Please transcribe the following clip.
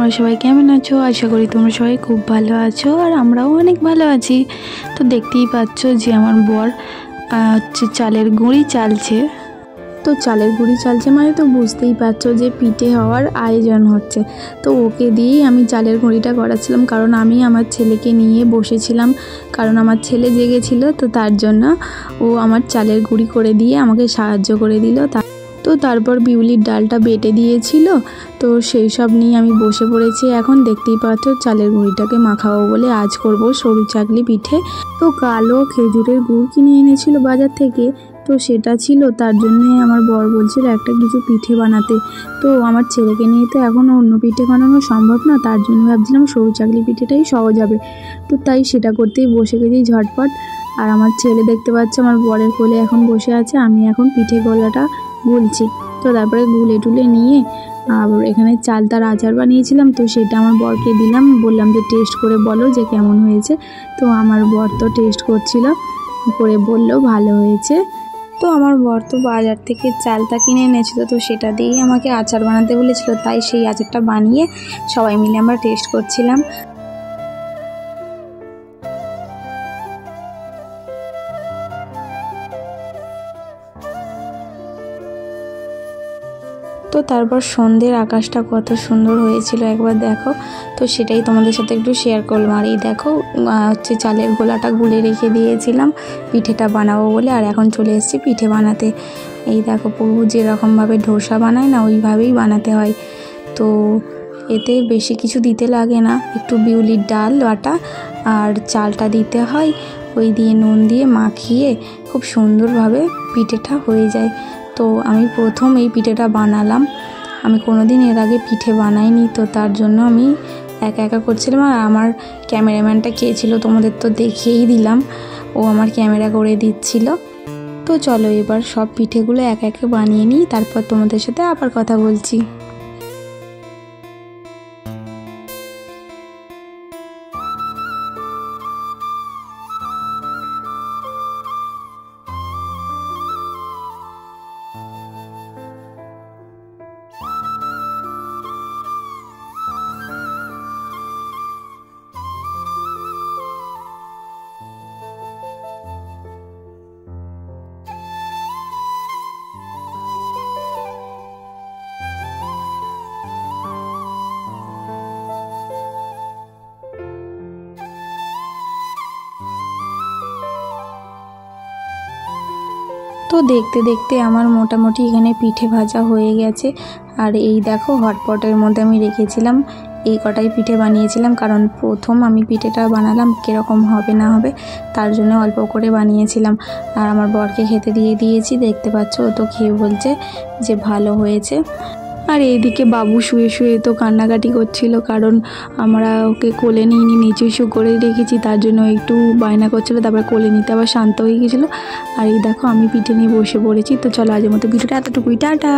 তোমরা সবাই কেমন আছো? আশা করি তোমরা সবাই খুব ভালো আছো আর আমরাও অনেক ভালো আছি। তো দেখতেই পাচ্ছ যে আমার বর হচ্ছে চালের গুঁড়ি চালছে। তো চালের গুঁড়ি চালছে মানে তো বুঝতেই পারছো যে পিঠে হওয়ার আয়োজন হচ্ছে। তো ওকে দিয়েই আমি চালের গুঁড়িটা করাচ্ছিলাম, কারণ আমি আমার ছেলেকে নিয়ে বসেছিলাম, কারণ আমার ছেলে জেগেছিল। তো তার জন্য ও আমার চালের গুঁড়ি করে দিয়ে আমাকে সাহায্য করে দিল। তো তারপর বিউলির ডালটা বেটে দিয়েছিল, তো সেই সব নিয়ে আমি বসে পড়েছি। এখন দেখতেই পাচ্ছ চালের গুঁড়িটাকে মাখাবো বলে আজ করব সরু চাকলি পিঠে। তো কালো খেজুরের গুড় কিনে এনেছিল বাজার থেকে, তো সেটা ছিল, তার জন্যে আমার বর বলছিল একটা কিছু পিঠে বানাতে। তো আমার ছেলেকে নিয়ে তো এখন অন্য পিঠে বানানো সম্ভব না, তার জন্য ভাবছিলাম সরু চাকলি পিঠেটাই সহজ হবে। তো তাই সেটা করতেই বসে গেছি ঝটপট। আর আমার ছেলে দেখতে পাচ্ছে আমার বরের কোলে এখন বসে আছে, আমি এখন পিঠে গোলাটা গুলছি। তো তারপরে গুলে টুলে নিয়ে আবার এখানে চালতার আচার বানিয়েছিলাম, তো সেটা আমার বরকে দিলাম, বললাম যে টেস্ট করে বলো যে কেমন হয়েছে। তো আমার বর তো টেস্ট করছিল, করে বললো ভালো হয়েছে। তো আমার বর তো বাজার থেকে চালতা কিনে এনেছিল, তো সেটা দিয়েই আমাকে আচার বানাতে বলেছিল, তাই সেই আচারটা বানিয়ে সবাই মিলে আমরা টেস্ট করছিলাম। তো তারপর সন্ধ্যের আকাশটা কত সুন্দর হয়েছিল একবার দেখো। তো সেটাই তোমাদের সাথে একটু শেয়ার করলাম। আর এই দেখো হচ্ছে চালের গোলাটা গুলে রেখে দিয়েছিলাম পিঠেটা বানাবো বলে, আর এখন চলে এসেছি পিঠে বানাতে। এই দেখো প্রভু যেরকমভাবে ধোসা বানায় না, ওইভাবেই বানাতে হয়। তো এতে বেশি কিছু দিতে লাগে না, একটু বিউলির ডাল বাটা আর চালটা দিতে হয়, ওই দিয়ে নুন দিয়ে মাখিয়ে খুব সুন্দরভাবে পিঠেটা হয়ে যায়। তো আমি প্রথম এই পিঠেটা বানালাম, আমি কোনোদিন এর আগে পিঠে বানাইনি, তো তার জন্য আমি একা একা করছিলাম। আর আমার ক্যামেরাম্যানটা কে ছিল তোমাদের তো দেখিয়েই দিলাম, ও আমার ক্যামেরা করে দিচ্ছিল। তো চলো এবার সব পিঠেগুলো একা একা বানিয়ে নিই, তারপর তোমাদের সাথে আবার কথা বলছি। তো দেখতে দেখতে আমার মোটামুটি এখানে পিঠে ভাজা হয়ে গেছে। আর এই দেখো হটপটের মধ্যে আমি রেখেছিলাম, এই কটাই পিঠে বানিয়েছিলাম, কারণ প্রথম আমি পিঠেটা বানালাম, কীরকম হবে না হবে তার জন্য অল্প করে বানিয়েছিলাম। আর আমার বরকে খেতে দিয়ে দিয়েছি, দেখতে পাচ্ছ ও তো খেয়ে বলছে যে ভালো হয়েছে। আর এইদিকে বাবু শুয়ে শুয়ে তো কান্নাকাটি করছিল, কারণ আমরা ওকে কোলে নিয়ে নিচু ইস্যু করে রেখেছি, তার জন্য একটু বায়না করছিলো, তারপর কোলে নিতে আবার শান্ত হয়ে গেছিলো। আর এই দেখো আমি পিঠে নিয়ে বসে পড়েছি। তো চলো আজের মতো ভিডিওটা এতটুকুই, টাটা।